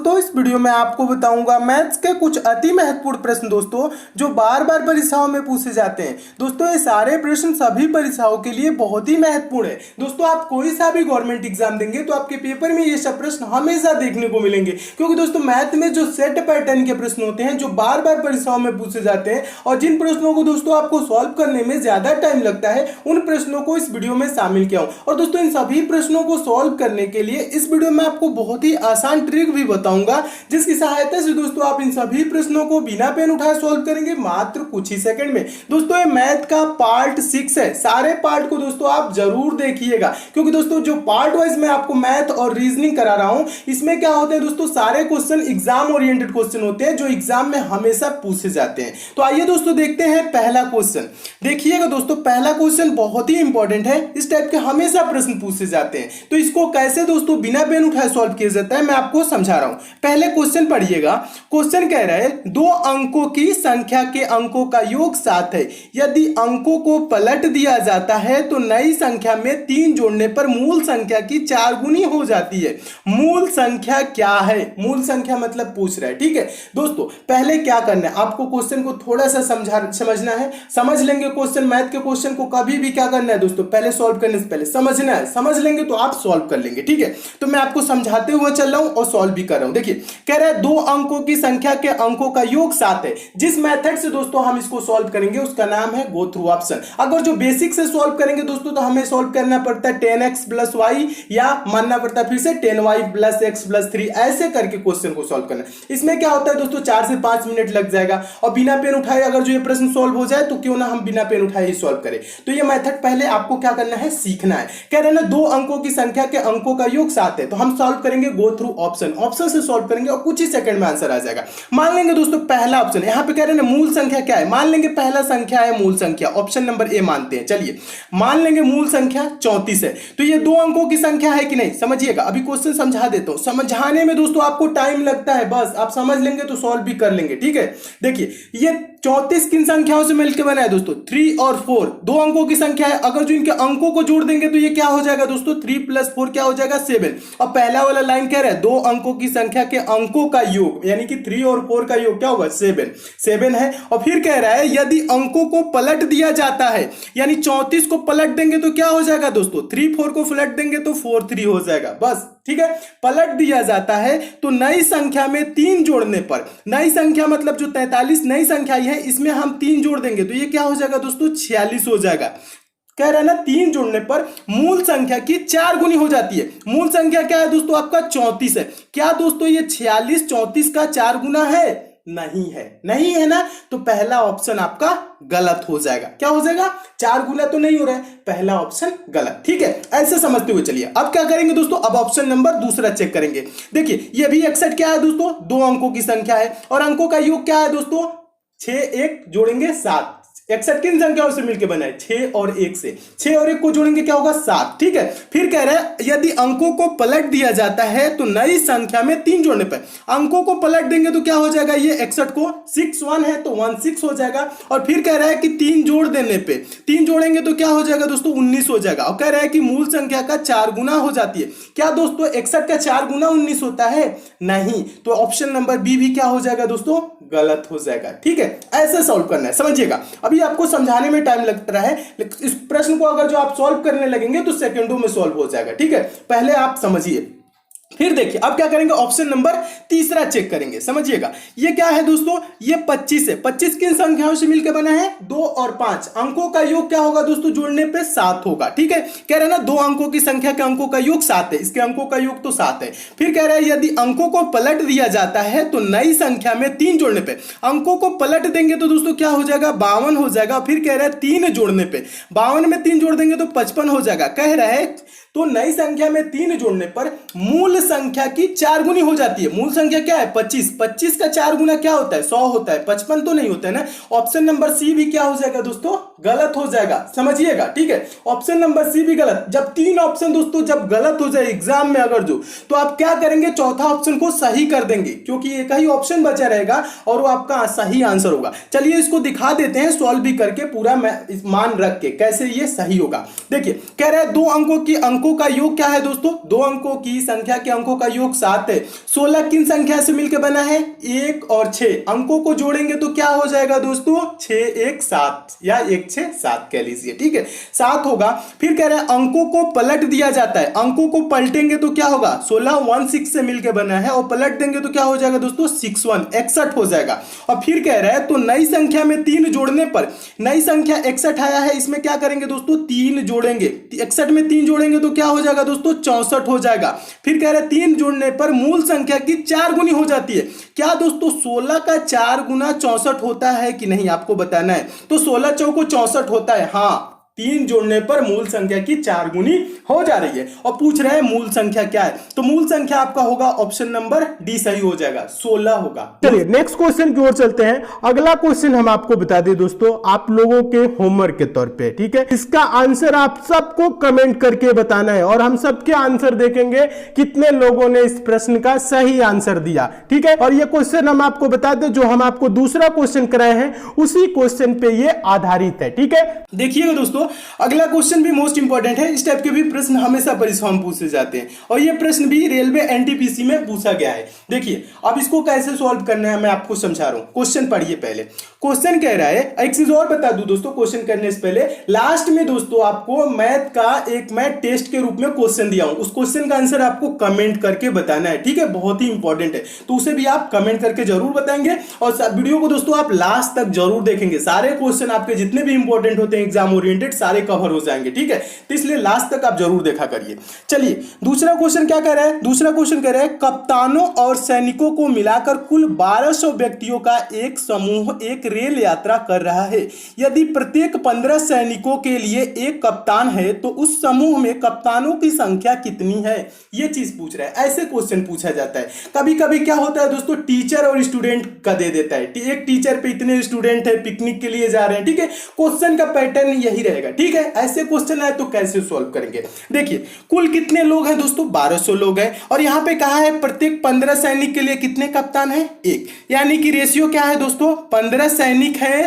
तो इस वीडियो में आपको बताऊंगा मैथ्स के कुछ अति महत्वपूर्ण प्रश्न दोस्तों जो बार बार परीक्षाओं में पूछे जाते हैं। दोस्तों ये सारे प्रश्न सभी परीक्षाओं के लिए बहुत ही महत्वपूर्ण है। दोस्तों आप कोई सा भी गवर्नमेंट एग्जाम देंगे तो आपके पेपर में ये सब प्रश्न हमेशा देखने को मिलेंगे, क्योंकि दोस्तों मैथ में जो सेट पैटर्न के प्रश्न होते हैं जो बार बार परीक्षाओं में पूछे जाते हैं और जिन प्रश्नों को दोस्तों आपको सॉल्व करने में ज्यादा टाइम लगता है उन प्रश्नों को इस वीडियो में शामिल किया हूं। और दोस्तों इन सभी प्रश्नों को सॉल्व करने के लिए इस वीडियो में आपको बहुत ही आसान ट्रिक भी बताऊंगा, जिसकी सहायता से दोस्तों आप इन सभी प्रश्नों को बिना पेन उठाए सॉल्व करेंगे मात्र कुछ ही सेकंड में। दोस्तों ये मैथ का पार्ट 6 है, सारे पार्ट को दोस्तों आप जरूर देखिएगा, क्योंकि दोस्तों जो पार्ट वाइज मैं आपको मैथ और रीजनिंग करा रहा हूं इसमें क्या होते हैं दोस्तों, सारे क्वेश्चन एग्जाम ओरिएंटेड क्वेश्चन होते हैं जो एग्जाम में हमेशा पूछे जाते हैं। तो आइए दोस्तों देखते हैं पहला क्वेश्चन। देखिएगा दोस्तों पहला क्वेश्चन बहुत ही इंपॉर्टेंट है, इस टाइप के हमेशा प्रश्न पूछे जाते हैं। तो इसको कैसे दोस्तों बिना पेन उठाए सॉल्व किया जाता है मैं आपको समझा रहा हूं। पहले क्वेश्चन पढ़िएगा। क्वेश्चन कह रहा है दो अंकों की संख्या के अंकों का योग 7 है। यदि अंकों को पलट दिया जाता है तो नई संख्या में 3 जोड़ने पर मूल संख्या की 4 गुनी हो जाती है। मूल संख्या क्या है? मूल संख्या मतलब पूछ रहा है, ठीक है दोस्तों। पहले क्या करना है, आपको क्वेश्चन को थोड़ा सा समझना है। समझ लेंगे क्वेश्चन, मैथ के क्वेश्चन को कभी भी क्या करना है दोस्तों, पहले सॉल्व करने से पहले समझना है। समझ लेंगे तो आप सॉल्व कर लेंगे, ठीक है। तो मैं आपको समझाते हुए चल रहा हूं और सॉल्व भी कर रहा हूं। देखिए कह रहा है दो अंकों की संख्या के अंकों का योग 7 है। जिस मेथड से दोस्तों हम इसको सॉल्व करेंगे उसका नाम है गो थ्रू ऑप्शन। अगर जो बेसिक से सॉल्व करेंगे दोस्तों तो हमें सॉल्व करना पड़ता है 10x + y या मानना पड़ता है फिर से 10y + x + 3, ऐसे करके क्वेश्चन को सॉल्व करना। इसमें क्या होता है दोस्तों 4 से 5 मिनट लग जाएगा और बिना पेन उठाए अगर जो ये प्रश्न सॉल्व हो जाए तो क्यों ना हम बिना पेन उठाए ही सॉल्व करें। तो ये मेथड पहले आपको क्या करना है, सीखना है। कह रहे हैं ना दो अंकों की संख्या के अंकों का योग 7 है, तो हम सॉल्व करेंगे गो थ्रू ऑप्शन। ऑप्शन से सॉल्व करेंगे और कुछ ही सेकंड में आंसर आ जाएगा। मान लेंगे दोस्तों पहला ऑप्शन, यहां पे कह रहे हैं ना मूल संख्या क्या है, मान लेंगे पहला संख्या है मूल संख्या, ऑप्शन नंबर ए मानते हैं। चलिए मान लेंगे मूल संख्या 34 है। तो ये दो अंकों की संख्या है कि नहीं, समझिएगा। अभी क्वेश्चन समझा देता हूं, समझाने में दोस्तों आपको टाइम लगता है, बस आप समझ लेंगे तो सॉल्व भी कर लेंगे, ठीक है। देखिए ये 34 किन संख्याओं से मिलकर बना है दोस्तों, 3 और 4 दो अंकों की संख्या है। अगर जो इनके अंकों को जोड़ देंगे तो ये क्या हो जाएगा दोस्तों, 3 + 4 क्या हो जाएगा 7। और पहला वाला लाइन कह रहा है दो अंकों की संख्या के अंकों का योग, यानी कि 3 और 4 का योग क्या होगा 7 है। और फिर कह रहा है यदि अंकों को पलट दिया जाता है, यानी 34 को पलट देंगे तो क्या हो जाएगा दोस्तों, 3 4 को पलट देंगे तो 4 3 हो जाएगा, बस ठीक है। पलट दिया जाता है तो नई संख्या में 3 जोड़ने पर, नई संख्या मतलब जो 43 नई संख्या है इसमें हम 3 जोड़ देंगे तो ये क्या हो जाएगा दोस्तों 46 हो जाएगा। कह रहा है ना 3 जोड़ने पर मूल संख्या की 4 गुनी हो जाती है। मूल संख्या क्या है दोस्तों आपका 34 है। क्या दोस्तों ये 46 34 का 4 गुना है? नहीं है, नहीं है ना, तो पहला ऑप्शन आपका गलत हो जाएगा। क्या हो जाएगा, 4 गुना तो नहीं हो रहा है, पहला ऑप्शन गलत, ठीक है। ऐसे समझते हुए चलिए अब क्या करेंगे दोस्तों, अब ऑप्शन नंबर दूसरा चेक करेंगे। देखिए ये भी 61 क्या है दोस्तों, दो अंकों की संख्या है और अंकों का योग क्या है दोस्तों 6 1 जोड़ेंगे 7। 61 किन संख्याओं से मिलकर बना है, 6 और 1 से। 6 और 1 को जोड़ेंगे क्या होगा 7, ठीक है। फिर कह रहा है यदि अंकों को पलट दिया जाता है तो नई संख्या में 3 जोड़ने पर, अंकों को पलट देंगे तो क्या हो जाएगा, ये 61 को 6 1 है तो 16 हो जाएगा। और फिर कह रहा है कि 3 जोड़ देने पे, 3 जोड़ेंगे तो क्या हो जाएगा दोस्तों 19 हो जाएगा। और कह रहा है कि मूल संख्या का 4 गुना हो जाती है। क्या दोस्तों 61 का 4 गुना 19 होता है? नहीं, तो ऑप्शन नंबर बी भी क्या हो जाएगा दोस्तों, गलत हो जाएगा, ठीक है। ऐसे सॉल्व करना है, समझिएगा। अभी आपको समझाने में टाइम लगता है, इस प्रश्न को अगर जो आप सॉल्व करने लगेंगे तो सेकंडों में सॉल्व हो जाएगा, ठीक है। पहले आप समझिए, फिर देखिए अब क्या करेंगे, ऑप्शन नंबर तीसरा चेक करेंगे। समझिएगा ये क्या है दोस्तों, ये 25 है। 25 किन संख्याओं से मिलकर बना है, 2 और 5। अंकों का योग क्या होगा दोस्तों, जोड़ने पे 7 होगा, ठीक है। कह रहे हैं ना दो अंकों की संख्या के अंकों का योग 7 है, इसके अंकों का योग तो 7 है। फिर कह रहा है यदि अंकों को पलट दिया जाता है तो नई संख्या में 3 जोड़ने पे, अंकों को पलट देंगे तो दोस्तों क्या हो जाएगा 52 हो जाएगा। फिर कह रहा है 3 जोड़ने पे, 52 में 3 जोड़ देंगे तो 55 हो जाएगा। कह रहा है तो नई संख्या में 3 जोड़ने पर मूल संख्या की 4 गुनी हो जाती है। मूल संख्या क्या है 25, 25 का 4 गुना क्या होता है 100 होता है, 55 तो नहीं होता है ना। ऑप्शन नंबर सी भी क्या हो जाएगा दोस्तों, गलत हो जाएगा, समझिएगा, ठीक है। ऑप्शन नंबर सी भी गलत। जब 3 ऑप्शन दोस्तों जब गलत हो जाए एग्जाम में अगर जो, तो आप क्या करेंगे, चौथा ऑप्शन को सही कर देंगे, क्योंकि एक ही ऑप्शन बचा रहेगा और वो आपका सही आंसर होगा। चलिए इसको दिखा देते हैं सॉल्व भी करके, पूरा मान रख के कैसे ये सही होगा। देखिए कह रहे हैं दो अंकों की अंकों का योग क्या है दोस्तों, दो अंकों की संख्या के अंकों का योग 7 है। 16 किन संख्या से मिलकर बना है? 1 और 6 अंकों को जोड़ेंगे तो क्या हो जाएगा दोस्तों? 6 1 7 या 1 6 7 कह लीजिए, ठीक है, 7 होगा। फिर कह रहे हैं अंकों को पलट दिया जाता है, अंकों को पलटेंगे तो क्या होगा? 16 1 6 से मिलकर बना है और पलट देंगे तो क्या हो जाएगा दोस्तों? 6 1 61 हो जाएगा। और फिर कह रहा है तो नई संख्या में 3 जोड़ने पर, नई संख्या 61 आया है, इसमें क्या करेंगे दोस्तों? 3 जोड़ेंगे, 61 में 3 जोड़ेंगे तो क्या हो जाएगा दोस्तों? 64 हो जाएगा। फिर कह रहे हैं 3 जोड़ने पर मूल संख्या की 4 गुनी हो जाती है। क्या दोस्तों 16 का 4 गुना 64 होता है कि नहीं, आपको बताना है। तो 16 चौको 64 होता है, हाँ, 3 जोड़ने पर मूल संख्या की 4 गुनी हो जा रही है। और पूछ रहे हैं मूल संख्या क्या है, तो मूल संख्या आपका होगा ऑप्शन नंबर डी सही हो जाएगा, 16 होगा। चलिए नेक्स्ट क्वेश्चन की ओर चलते हैं। अगला क्वेश्चन हम आपको बता दें दोस्तों, आप लोगों के होमवर्क के तौर पे, ठीक है। इसका आंसर आप सबको कमेंट करके बताना है और हम सबके आंसर देखेंगे कितने लोगों ने इस प्रश्न का सही आंसर दिया, ठीक है। और ये क्वेश्चन हम आपको बता दें, जो हम आपको दूसरा क्वेश्चन कराए हैं उसी क्वेश्चन पे ये आधारित है, ठीक है। देखिएगा दोस्तों, अगला क्वेश्चन भी मोस्ट इंपॉर्टेंट है। इस टाइप के भी प्रश्न हमेशा परीक्षाओं में पूछे जाते हैं और ये प्रश्न भी रेलवे एनटीपीसी में पूछा गया है। देखिए अब इसको कैसे सॉल्व करना है मैं आपको समझा रहा हूं। क्वेश्चन पढ़िए पहले। क्वेश्चन कह रहा है, एक चीज और बता दूं दोस्तों, क्वेश्चन करने से पहले लास्ट में दोस्तों आपको मैथ का एक मैं टेस्ट के रूप में क्वेश्चन दिया हूं, उस क्वेश्चन का आंसर आपको कमेंट करके बताना है, ठीक है, बहुत ही इंपॉर्टेंट है। तो उसे भी आप कमेंट करके जरूर बताएंगे और वीडियो को दोस्तों आप लास्ट तक जरूर देखेंगे। सारे क्वेश्चन आपके जितने भी इंपॉर्टेंट होते हैं एग्जाम ओरिएंटेड सारे कवर हो जाएंगे, ठीक है। तो इसलिए लास्ट तक आप जरूर देखा करिए। चलिए दूसरा क्वेश्चन क्या कह रहा है? दूसरा क्वेश्चन कह रहा है कप्तानों और सैनिकों को मिलाकर कुल 1200 व्यक्तियों का एक समूह एक रेल यात्रा कर रहा है। यदि प्रत्येक 15 सैनिकों के लिए एक कप्तान है तो उस समूह में कप्तानों की संख्या कितनी है? ये चीज पूछ रहा है। ऐसे क्वेश्चन पूछा जाता है। कभी कभी क्या होता है दोस्तों, टीचर और स्टूडेंट का दे देता है, एक टीचर पे इतने स्टूडेंट है, पिकनिक के लिए जा रहे हैं, ठीक है। क्वेश्चन का पैटर्न यही रहेगा, ठीक है। ऐसे क्वेश्चन आए तो कैसे सॉल्व करेंगे? देखिए कुल कितने लोग हैं दोस्तों? 1200 लोग हैं और यहां पे कहा है प्रत्येक 15 सैनिक के लिए कितने कप्तान हैं? एक, यानी कि रेशियो क्या है दोस्तों? 15 सैनिक है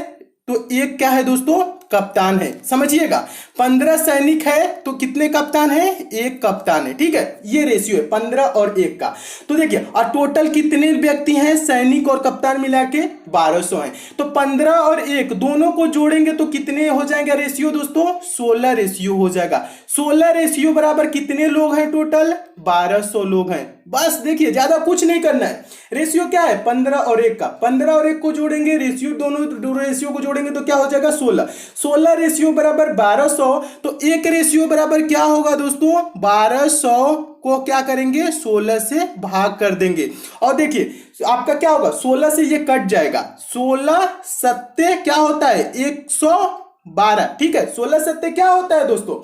तो एक क्या है दोस्तों? कप्तान है। समझिएगा, 15 सैनिक है तो कितने कप्तान है? एक कप्तान है, ठीक है। ये रेशियो है 15 और 1 का। तो देखिए और टोटल कितने व्यक्ति हैं सैनिक और कप्तान मिला के? 1200 हैं। तो 15 और 1 दोनों को जोड़ेंगे तो कितने हो जाएगा रेशियो दोस्तों? 16 रेशियो हो जाएगा। 16 रेशियो बराबर कितने लोग हैं टोटल? 1200 लोग हैं। बस देखिए ज्यादा कुछ नहीं करना है। रेशियो क्या है? 15 और 1 का। 15 और 1 को जोड़ेंगे, रेशियो दोनों रेशियो को जोड़ेंगे तो क्या हो जाएगा? 16। 16 रेशियो बराबर 1200, तो एक रेशियो बराबर क्या होगा दोस्तों? 1200 को क्या करेंगे? 16 से भाग कर देंगे और देखिए आपका क्या होगा? 16 से ये कट जाएगा। 16 सत्ते क्या होता है? 112, ठीक है। 16 सत्ते क्या होता है दोस्तों?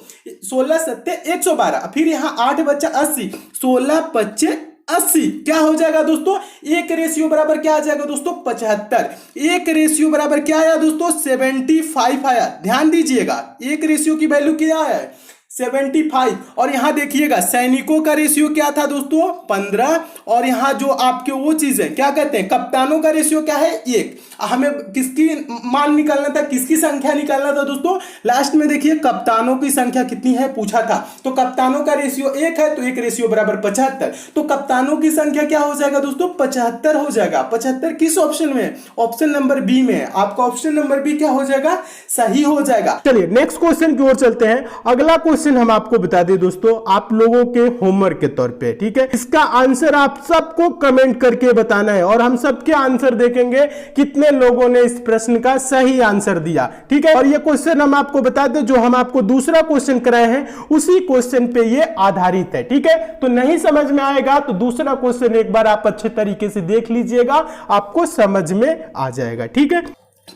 16 सत्ते 112। फिर यहां 8 बचा 80, 16 पच्चे 80 क्या हो जाएगा दोस्तों? एक रेशियो बराबर क्या आ जाएगा दोस्तों? 75। एक रेशियो बराबर क्या आया दोस्तों? 75 आया। ध्यान दीजिएगा एक रेशियो की वैल्यू क्या है? 75। और यहां देखिएगा सैनिकों का रेशियो क्या था दोस्तों? 15। और यहां जो आपके वो चीज है क्या कहते हैं? कप्तानों का रेशियो क्या है? 1। हमें किसकी मान निकालना था, किसकी संख्या निकालना था दोस्तों? लास्ट में देखिए कप्तानों की संख्या कितनी है पूछा था, तो कप्तानों का रेशियो 1 है तो एक रेशियो बराबर 75। तो कप्तानों की संख्या क्या हो जाएगा दोस्तों? 75 हो जाएगा। 75 किस ऑप्शन में? ऑप्शन नंबर बी में है। आपका ऑप्शन नंबर बी क्या हो जाएगा? सही हो जाएगा। चलिए नेक्स्ट क्वेश्चन की ओर चलते हैं। अगला क्वेश्चन हम आपको बता दें दोस्तों, आप लोगों के होमवर्क के तौर पे, ठीक है। इसका आंसर आप सबको कमेंट करके बताना है और हम सबके आंसर देखेंगे कितने लोगों ने इस प्रश्न का सही आंसर दिया, ठीक है। और ये क्वेश्चन हम आपको बता दें, जो हम आपको दूसरा क्वेश्चन कराए हैं उसी क्वेश्चन पे ये आधारित है, ठीक है। तो नहीं समझ में आएगा तो दूसरा क्वेश्चन एक बार आप अच्छे तरीके से देख लीजिएगा, आपको समझ में आ जाएगा, ठीक है।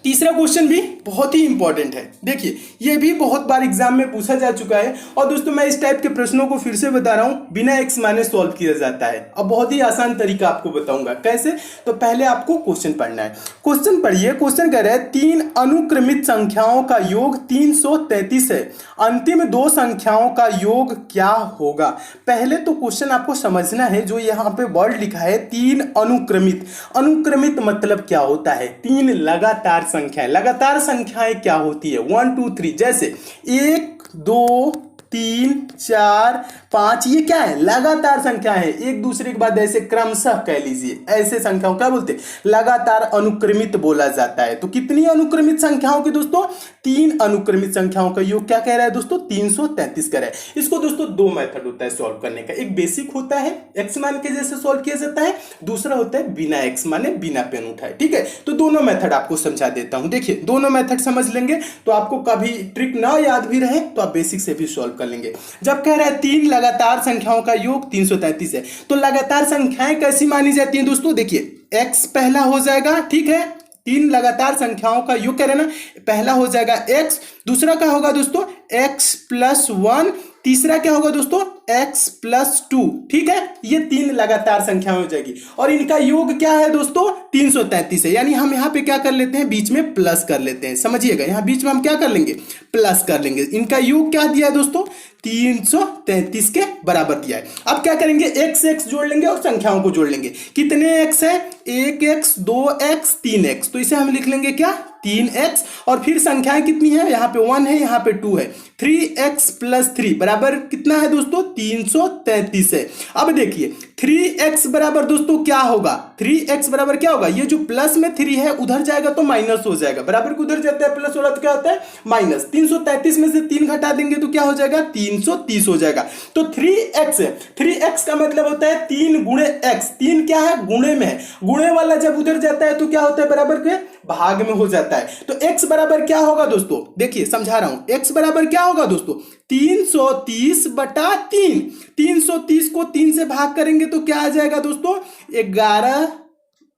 तीसरा क्वेश्चन भी बहुत ही इंपॉर्टेंट है। देखिए ये भी बहुत बार एग्जाम में पूछा जा चुका है और दोस्तों मैं इस टाइप के प्रश्नों को फिर से बता रहा हूं, बिना एक्स माइनस सॉल्व किया जाता है। अब बहुत ही आसान तरीका आपको बताऊंगा कैसे। तो पहले आपको क्वेश्चन पढ़ना है। क्वेश्चन पढ़िए। क्वेश्चन कह रहा है 3 अनुक्रमित संख्याओं का योग 333 है, अंतिम 2 संख्याओं का योग क्या होगा? पहले तो क्वेश्चन आपको समझना है, जो यहाँ पे वर्ड लिखा है 3 अनुक्रमित। अनुक्रमित मतलब क्या होता है? 3 लगातार संख्याएं। लगातार संख्याएं क्या होती है? 1 2 3। जैसे 1 2 3 4 5, ये क्या है? लगातार संख्या है, एक दूसरे के बाद ऐसे क्रमशः कह लीजिए, ऐसे संख्याओं क्या बोलते हैं? लगातार अनुक्रमित बोला जाता है। तो कितनी अनुक्रमित संख्याओं की दोस्तों? 3 अनुक्रमित संख्याओं का योग क्या कह रहा है दोस्तों? 333 कह रहा है। इसको दोस्तों दो मेथड होता है सॉल्व करने का, एक बेसिक होता है एक्स मान के जैसे सॉल्व किया जाता है, दूसरा होता है बिना एक्स माने बिना पेन उठाए। ठीक है, तो दोनों मेथड आपको समझा देता हूं। देखिए दोनों मेथड समझ लेंगे तो आपको कभी ट्रिक ना याद भी रहे तो आप बेसिक से भी सॉल्व कर लेंगे। जब कह रहा है 3 लगातार संख्याओं का योग 333 है, तो लगातार संख्याएं कैसी मानी जाती हैं दोस्तों? देखिए x पहला हो जाएगा, ठीक है, 3 लगातार संख्याओं का योग कह रहे हैं ना, पहला हो जाएगा x, दूसरा क्या होगा दोस्तों? x प्लस 1, तीसरा क्या होगा दोस्तों? x plus 2। ठीक है, ये 3 लगातार संख्याएं हो जाएगी और इनका योग क्या है दोस्तों? 333 है। यानी हम यहां पे क्या कर लेते हैं? बीच में प्लस कर लेते हैं, समझिएगा, यहां बीच में हम क्या कर लेंगे? प्लस कर लेंगे। इनका योग क्या दिया है दोस्तों? 333 के बराबर दिया है। अब क्या करेंगे? x जोड़ लेंगे और संख्याओं को जोड़ लेंगे। कितने x है? 1x 2x 3x, तो इसे हम लिख लेंगे क्या? 3x, और फिर संख्याएं कितनी है? यहाँ पे 1 है, यहाँ पे 2 है। 3x प्लस 3 बराबर कितना है दोस्तों? 333 है। अब देखिए 3x बराबर दोस्तों क्या होगा? 3x बराबर क्या होगा? ये जो प्लस में 3 है उधर जाएगा तो माइनस हो जाएगा, बराबर को उधर जाता है प्लस वाला तो क्या होता है? माइनस। 333 में से 3 घटा देंगे तो क्या हो जाएगा? 330 हो जाएगा। तो 3x है, 3x का मतलब होता है 3 गुणे x। 3 क्या है? गुणे में है, गुणे वाला जब उधर जाता है तो क्या होता है? बराबर के भाग में हो जाता है। तो x बराबर क्या होगा दोस्तों? देखिए समझा रहा हूं, x बराबर क्या होगा दोस्तों? 330 बटा 3। 330 को 3 से भाग करेंगे तो क्या आ जाएगा दोस्तों? 11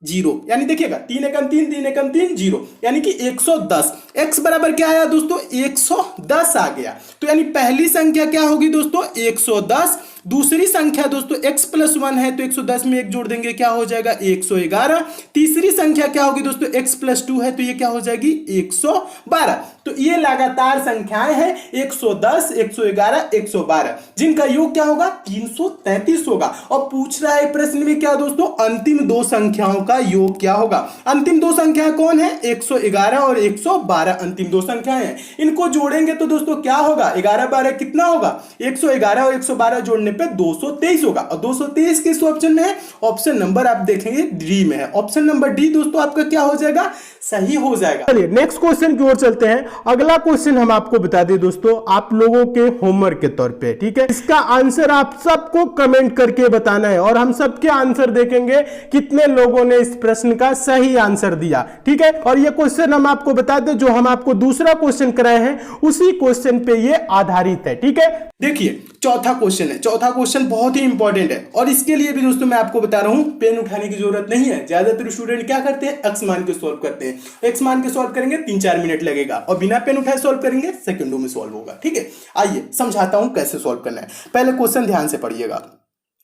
0, यानी देखिएगा 3 एकम 3 3 एकम 3 0, यानी कि 110। x बराबर क्या आया दोस्तों? 110 आ गया। तो यानी पहली संख्या क्या होगी दोस्तों? 110। दूसरी संख्या दोस्तों x प्लस 1 है तो 110 में 1 जोड़ देंगे, क्या हो जाएगा? 111। तीसरी संख्या क्या होगी दोस्तों? x प्लस 2 है तो ये क्या हो जाएगी? 112। तो ये लगातार संख्याएं हैं 110 111 112, जिनका योग क्या होगा? 333 होगा। और पूछ रहा है प्रश्न में क्या दोस्तों? अंतिम दो संख्याओं का योग क्या होगा? अंतिम दो संख्या कौन है? 111 और 112 अंतिम दो संख्याएं हैं। इनको जोड़ेंगे तो दोस्तों क्या होगा? 11 12 कितना होगा? 111 और 112 जोड़ने पे 223 होगा। और 223 किस ऑप्शन में है? ऑप्शन नंबर आप देखेंगे डी में है। ऑप्शन नंबर डी दोस्तों आपका क्या हो जाएगा? सही हो जाएगा। चलिए नेक्स्ट क्वेश्चन की ओर चलते हैं। अगला क्वेश्चन हम आपको बता दें दोस्तों, आप लोगों के होमवर्क के तौर पे, ठीक है। इसका आंसर आप सबको कमेंट करके बताना है और हम सबके आंसर देखेंगे कितने लोगों ने इस प्रश्न का सही आंसर दिया, ठीक है। और ये क्वेश्चन हम आपको बता दें, जो हम आपको दूसरा क्वेश्चन कराए हैं उसी क्वेश्चन पे ये आधारित है, ठीक है। देखिए चौथा क्वेश्चन है, चौथा क्वेश्चन बहुत ही इंपॉर्टेंट है और इसके लिए भी दोस्तों मैं आपको बता रहा हूं पेन उठाने की जरूरत नहीं है। ज्यादातर स्टूडेंट क्या करते हैं? एक्स मान के सॉल्व करते हैं। एक्स मान के सॉल्व करेंगे 3-4 मिनट लगेगा और बिना पेन उठाए सॉल्व करेंगे सेकंडों में सॉल्व होगा, ठीक है। आइए समझाता हूं कैसे सॉल्व करना है। पहले क्वेश्चन ध्यान से पढ़िएगा।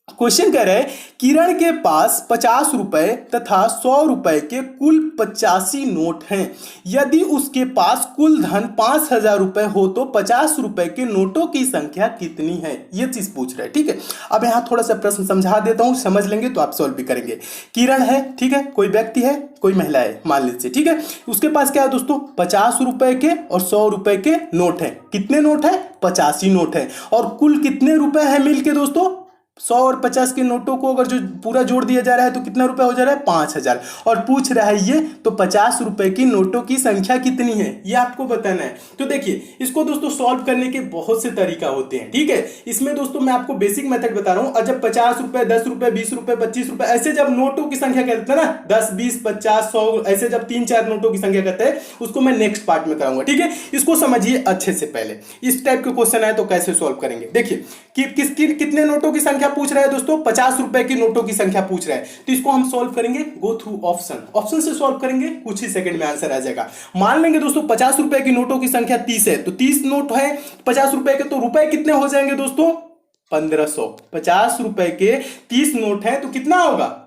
क्वेश्चन कह रहे हैं किरण के पास 50 रुपए तथा 100 रुपए के कुल 85 नोट हैं। यदि उसके पास कुल धन 5000 रुपए हो तो 50 रुपए के नोटों की संख्या कितनी है? ये चीज पूछ रहे हैं, ठीक है। अब यहां थोड़ा सा प्रश्न समझा देता हूं, समझ लेंगे तो आप सॉल्व भी करेंगे। किरण है, ठीक है, कोई व्यक्ति है, कोई महिला है मान लीजिए, ठीक है। उसके पास क्या है दोस्तों? 50 रुपए के और 100 रुपए के नोट है। कितने नोट है? 85 नोट है। और कुल कितने रुपए है मिलके दोस्तों? 100 और 50 के नोटों को अगर जो पूरा जोड़ दिया जा रहा है तो कितना रुपए हो जा रहा है? 5000। और पूछ रहा है ये तो 50 रुपए की नोटों की संख्या कितनी है ये आपको बताना है। तो देखिए इसको दोस्तों सॉल्व करने के बहुत से तरीका होते हैं, ठीक है। इसमें दोस्तों मैं आपको बेसिक मेथड बता रहा हूं। और जब 50 रुपए 10 रुपए 20 रुपए 25 रुपए ऐसे जब नोटों की संख्या कहते हैं ना, 10 20 50 100 ऐसे जब 3-4 नोटों की संख्या कहते हैं उसको मैं नेक्स्ट पार्ट में कराऊंगा, ठीक है। इसको समझिए अच्छे से। पहले इस टाइप के क्वेश्चन आए तो कैसे सॉल्व करेंगे। देखिए कि कितने नोटों की संख्या पूछ रहा है दोस्तों? 50 रुपए की नोटों की संख्या पूछ रहा है। तो इसको हम सॉल्व करेंगे गो थ्रू ऑप्शन से सॉल्व करेंगे, कुछ ही सेकंड में आंसर आ जाएगा। मान लेंगे दोस्तों 50 रुपए की नोटों की संख्या 30 है, तो 30 नोट है 50 रुपए के, तो रुपए कितने हो जाएंगे दोस्तों? 1500। 50 रुपए के 30 नोट है तो कितना होगा?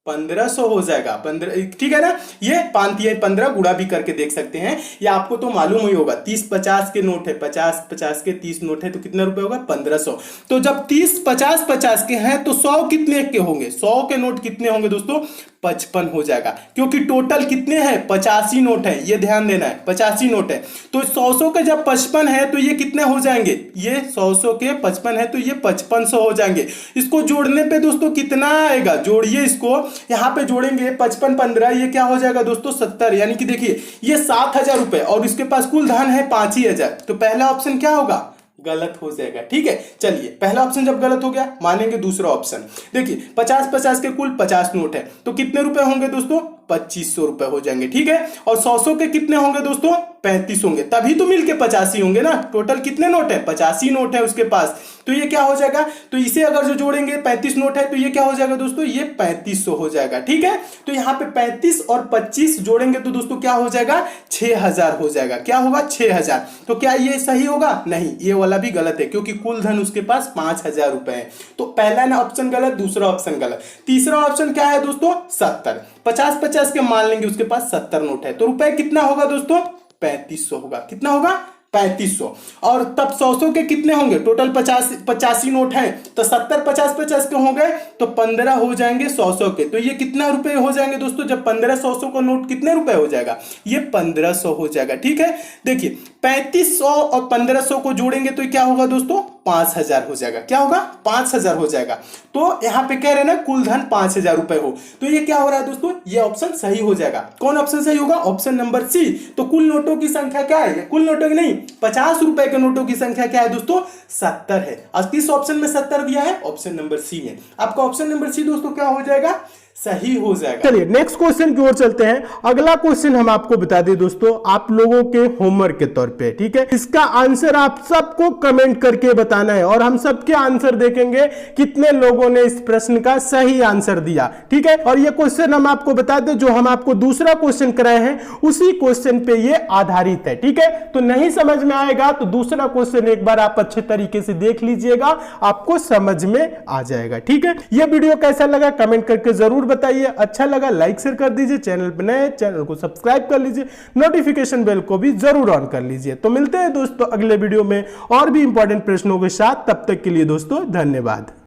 1500 हो जाएगा। 15, ठीक है ना। ये 5 गुणा भी करके देख सकते हैं, ये आपको तो मालूम ही होगा। 30-50 के नोट है, 50-50 के 30 नोट है, तो कितना रुपए होगा? 1500। तो जब 30-50-50 के हैं तो 100 कितने के होंगे? 100 के नोट कितने होंगे दोस्तों? 55 हो जाएगा, क्योंकि टोटल कितने हैं? 85 नोट है, ये ध्यान देना है, 85 नोट है। तो 100 के जब 55 है तो ये कितने हो जाएंगे? ये 100 के 55 है तो ये 5500 हो जाएंगे। इसको जोड़ने पे दोस्तों कितना आएगा? जोड़िए इसको, यहां पे जोड़ेंगे 55 15, ये क्या हो जाएगा दोस्तों? 70। यानी कि देखिए ये 7000 रुपए और इसके पास कुल धन है 5000। तो पहला ऑप्शन क्या होगा? गलत हो जाएगा। ठीक है, चलिए पहला ऑप्शन जब गलत हो गया, मानेंगे दूसरा ऑप्शन। देखिए 50-50 के कुल 50 नोट है, तो कितने रुपए होंगे दोस्तों? 2500 रुपए हो जाएंगे। ठीक है, और 100 के कितने होंगे दोस्तों? 35 होंगे, तभी तो मिलके 85 होंगे ना। टोटल कितने नोट है? 85 नोट है उसके पास, तो ये क्या हो जाएगा? तो इसे अगर जो जोड़ेंगे 35 नोट है तो ये क्या हो जाएगा दोस्तों? ये 3500 हो जाएगा। ठीक है, तो यहाँ पे 35 और 25 जोड़ेंगे तो दोस्तों क्या हो जाएगा? 6000 हो जाएगा। क्या होगा? 6000। तो क्या ये सही होगा? नहीं, ये वाला भी गलत है, क्योंकि कुल धन उसके पास 5000 रुपए है। तो पहला ना ऑप्शन गलत, दूसरा ऑप्शन गलत। तीसरा ऑप्शन क्या है दोस्तों? 70। 50-50 के मान लेंगे उसके पास 70 नोट है, तो रुपए कितना होगा दोस्तों? 3500 होगा। कितना होगा? 3500। और तब 100 के कितने होंगे? टोटल 85 नोट हैं, तो 70 50-50 के हो गए तो 15 हो जाएंगे 100 के। तो ये कितना रुपए हो जाएंगे दोस्तों? जब 15 100 का नोट कितने रुपए हो जाएगा? ये 1500 हो जाएगा। ठीक है, देखिए 3500 और 1500 को जोड़ेंगे तो क्या होगा दोस्तों? 5000 हो जाएगा। क्या होगा? 5000 हो जाएगा। तो यहां पे कह रहे हैं ना कुल धन 5000 रुपए हो, तो ये क्या हो रहा है दोस्तों? ये ऑप्शन सही हो जाएगा। कौन ऑप्शन सही होगा? Option number C. तो कुल नोटों की संख्या क्या है? कुल नोटों की नहीं, 50 रुपए के नोटों की संख्या क्या है दोस्तों? 70 है। और किस ऑप्शन में 70 दिया है? ऑप्शन नंबर सी में। आपका ऑप्शन नंबर सी दोस्तों क्या हो जाएगा? सही हो जाएगा। चलिए नेक्स्ट क्वेश्चन की ओर चलते हैं। अगला क्वेश्चन हम आपको बता दें दोस्तों, आप लोगों के होमवर्क के तौर पे। ठीक है, इसका आंसर आप सबको कमेंट करके बताना है और हम सबके आंसर देखेंगे कितने लोगों ने इस प्रश्न का सही आंसर दिया। ठीक है, और ये क्वेश्चन हम आपको बता दें, जो हम आपको दूसरा क्वेश्चन कराए हैं उसी क्वेश्चन पे ये आधारित है। ठीक है, तो नहीं समझ में आएगा तो दूसरा क्वेश्चन एक बार आप अच्छे तरीके से देख लीजिएगा, आपको समझ में आ जाएगा। ठीक है, यह वीडियो कैसा लगा कमेंट करके जरूर बताइए। अच्छा लगा लाइक शेयर कर दीजिए, चैनल पर नए चैनल को सब्सक्राइब कर लीजिए, नोटिफिकेशन बेल को भी जरूर ऑन कर लीजिए। तो मिलते हैं दोस्तों अगले वीडियो में और भी इंपॉर्टेंट प्रश्नों के साथ। तब तक के लिए दोस्तों धन्यवाद।